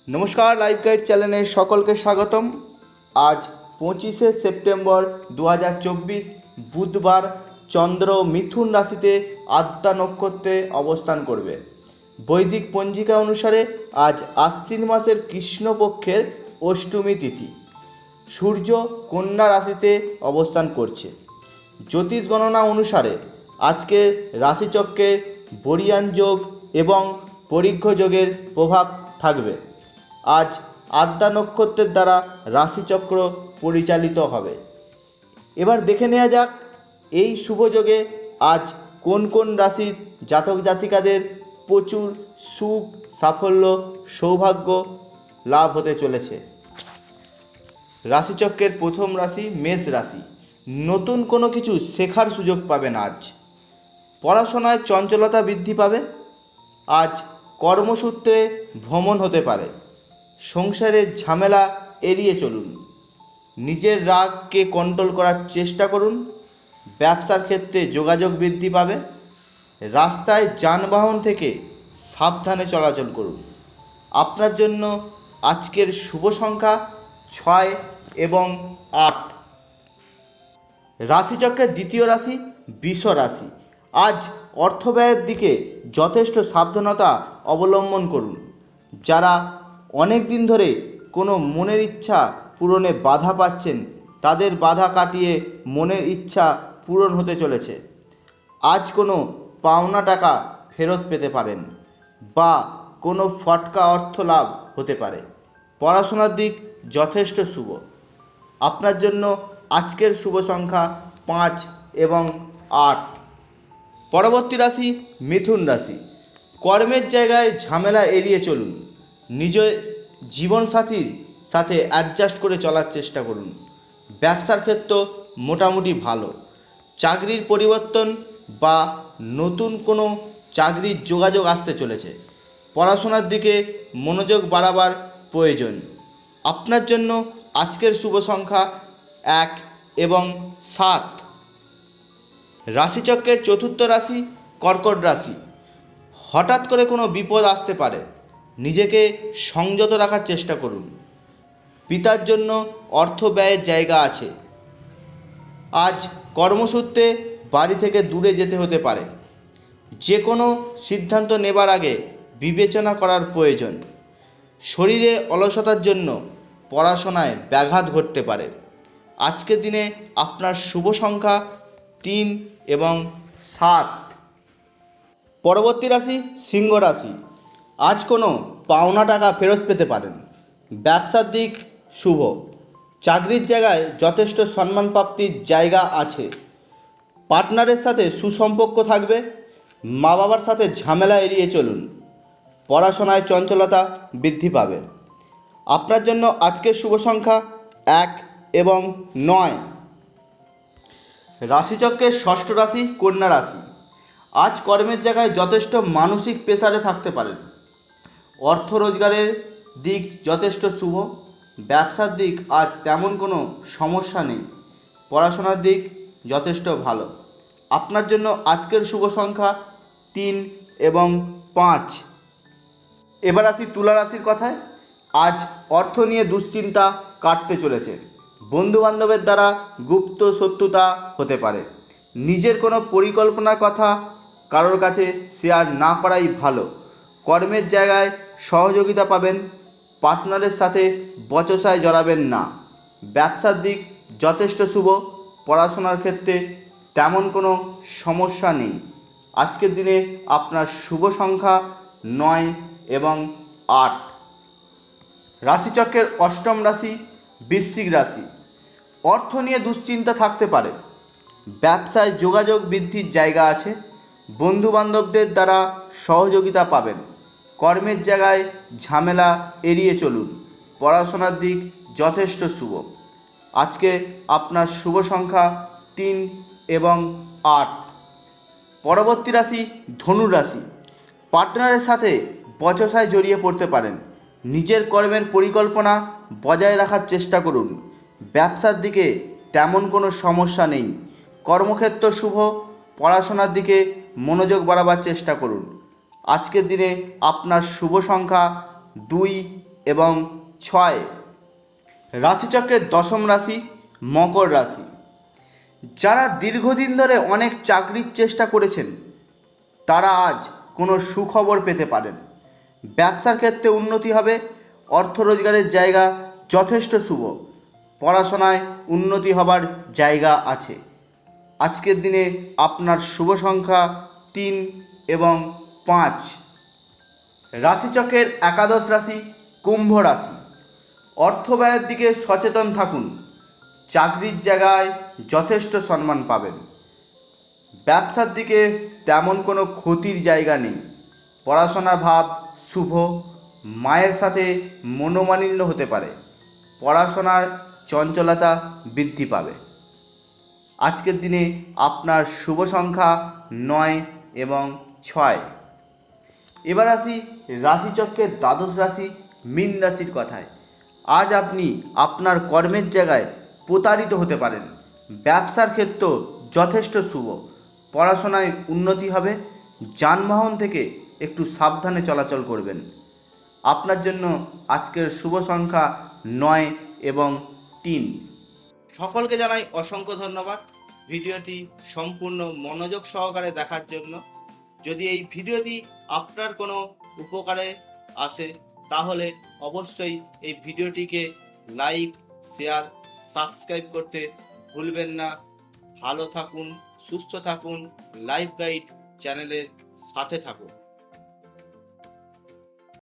नमस्कार live guide चैनले सकलके स्वागतम। आज 25 सेप्टेम्बर 2024 बुधवार चंद्र मिथुन राशिते आद्रा नक्षत्रे अवस्थान करবে। वैदिक पंजिका अनुसारे आज आश्विन मासेर कृष्णपक्षेर अष्टमी तिथि। सूर्य कन्या राशिते अवस्थान करছে। ज्योतिष गणना अनुसारे आज के राशिचक्रे बरियान योग एवं परिघ्य योगेर प्रभाव थाकবে। आज आद्रा नक्षत्रेर द्वारा राशिचक्र परिचालित होबे। एबार देखे नेওয়া যাক এই शुभ योगे आज कोन कोन राशिर जातक जातिकादेर प्रचुर सुख साफल्य सौभाग्य लाभ होते चलेছে। राशिचक्रेर प्रथम राशि मेष राशि। नतून कोनो किछु शेखार सुयोग पाबेन। आज पढ़ाशोनाय चंचलता बृद्धि पाबे। आज कर्मसूत्रे भ्रमण होते पारे। संसारेर झमेला एड़िए चलुन। निजेर राग के कंट्रोल करार चेष्टा करुन। व्यवसार क्षेत्रे जोगाजोग बृद्धि पाबे। रास्ताय যানবাহন থেকে साबधाने चलाचल करुन। आपनार जन्य आजकेर शुभ संख्या 6 एवं 8। राशिचक्रेर द्वितीय राशि वृष राशि। आज अर्थव्ययेर दिके यथेष्ट साबधानता अवलम्बन करुन। जारा अनेक दिन धरे कोनो मनेर इच्छा पूरणे बाधा पाচ্ছেন तादेर बाधा काटिए मनेर इच्छा पूरण होते चलेছে। आज कोनो पाওনা टाका फेरत पेते पारेन बा कोनो फटका अर्थ लाभ होते पारे। पढ़ाशोनार दिक यथेष्ट शुभ। आपनार जन्य आजकेर शुभ संख्या 5 एवं 8। परवर्ती राशि मिथुन राशि। कर्मेर जायगाय झमेला एड़िए चलुन। निजेर जीवन साथीर साथे एडजास्ट करे चलार चेष्टा करुन। व्यवसार क्षेत्र मोटामुटी भालो। चाकरिर परिवर्तन बा नतून कोनो चाकरिर जोगाजोग आसते चलेছে। पढ़ाशोनार दिके मनोयोग बाड़ाबार प्रयोजन। आपनार जन्य आजकेर शुभ संख्या 1 एवं 7। राशिचक्रेर चतुर्थ राशि कर्कट राशि। हठात् करे कोनो विपद आसते पारे। निजेके संयत राखार चेष्टा करुन। पितार जन्य अर्थ व्यয়ের জায়গা আছে। आज कर्मसूत्रे बाड़ी थेके दूरे जेते होते पारे। जे कोनो सिद्धांत नेবার आगे विवेचना करार प्रयोजन। शरीरे अलसतार जन्य पढ़ाशोनाय व्याघात घटते पारे। आजकेर दिने आपनार शुभ संख्या 3 एवं 7। परवर्ती राशि सिंह राशि। आज कोनो पाওনা टाका फेरत पेते पारेन। व्यवसार दिक शुभ। चाकरिर जायगाय यथेष्ट सम्मान प्राप्तिर जायगा आछे। पार्टनारेर साथे सुसम्पर्क थाकबे। मा बाबार साथे झमेला एड़िए चलुन। पढ़ाशोनाय चंचलता बृद्धि पाबे। आपनार जन्य आजकेर शुभ संख्या 1 एवं 9। राशिचक्रेर षष्ठ राशि कन्या राशि। आज कर्मेर जायगाय यथेष्ट मानसिक प्रेसारे थाकते पारेन। अर्थ रोजगारेर दिक यथेष्ट शुभ। व्यवसार दिक आज तेमन कोनो समस्या नेই। पढ़ाशोनार दिक यथेष्ट भालो। आपनार जन्य आजकेर शुभ संख्या 3 एवं 5। एबार आसि तुला राशिर कथाय। आज अर्थ निये दुश्चिंता काटते चलेছে। बंधु बान्धवेर द्वारा गुप्त शत्रुता होते पारे। निजेर कोनो परिकल्पनार कथा कारोर काछे शेयर ना कराई भालो। कर्मेर जायगाय सहयोगिता पाबेन। पार्टनारेर साथे बचसाय जड़ाबेन ना। व्यवसार दिक यथेष्ट शुभ। पढ़ाशोनार क्षेत्रे तेमन कोनो समस्या नेই। आजकेर दिने आपनार शुभ संख्या 9 एवं 8। राशिचक्रेर अष्टम राशि वृश्चिक राशि। अर्थ निये दुश्चिंता थाकते पारे। व्यवसाय जोगाजोग बृद्धिर जायगा आछे। बंधु बान्धवदेर द्वारा सहयोगिता पाबेन। कर्मेर जायगाय झमेला एड़िए चलुन। पढ़ाशोनार दिक यथेष्ट शुभ। आज के आपनार शुभ संख्या 3 एवं 8। परवर्ती राशि धनु राशि। पार्टनारेर साथे बचसाय जड़िए पड़ते पारेन। निजेर कर्मेर परिकल्पना बजाय राखार चेष्टा करुन। व्यवसार दिके तेमन कोनो समस्या नेই। कर्मक्षेत्र शुभ। पढ़ाशोनार दिके मनोयोग बाड़ाবার चेष्टा करुन। आजकेर दिने आपनार शुभ संख्या 2 এবং 6। রাশিচক্রের দশম রাশি মকর রাশি। যারা দীর্ঘদিন ধরে অনেক চাকরির চেষ্টা করেছেন তারা আজ কোনো সুখবর পেতে পারেন। ব্যবসার ক্ষেত্রে উন্নতি হবে। অর্থ রোজগারের জায়গা যথেষ্ট শুভ। পড়াশোনায় উন্নতি হবার জায়গা আছে। আজকের দিনে আপনার শুভ সংখ্যা 3 এবং 5। রাশিচক্রের একাদশ রাশি কুম্ভ রাশি। অর্থ ব্যয়ের দিকে সচেতন থাকুন। চাকরির জায়গায় যথেষ্ট সম্মান পাবেন। ব্যবসার দিকে তেমন কোনো ক্ষতির জায়গা নেই। পড়াশোনার ভাব শুভ। মায়ের সাথে মনোমালিন্য হতে পারে। পড়াশোনার চঞ্চলতা বৃদ্ধি পাবে। আজকের দিনে আপনার শুভ সংখ্যা 9 এবং 6। এবার আসি রাশিচক্রের দ্বাদশ রাশি মীন রাশির কথায়। আজ আপনি আপনার কর্মের জায়গায় প্রতারিত হতে পারেন। ব্যবসার ক্ষেত্র যথেষ্ট শুভ। পড়াশোনায় উন্নতি হবে। যানবাহন থেকে একটু সাবধানে চলাচল করবেন। আপনার জন্য আজকের শুভ সংখ্যা 9 এবং 3। সকলকে জানাই অসংখ্য ধন্যবাদ ভিডিওটি সম্পূর্ণ মনোযোগ সহকারে দেখার জন্য। যদি এই ভিডিওটি আপনার কোনো উপকারে আসে তাহলে অবশ্যই এই ভিডিওটিকে লাইক, শেয়ার, সাবস্ক্রাইব করতে ভুলবেন না। ভালো থাকুন, সুস্থ থাকুন, লাইফ গাইড চ্যানেলের সাথে থাকুন।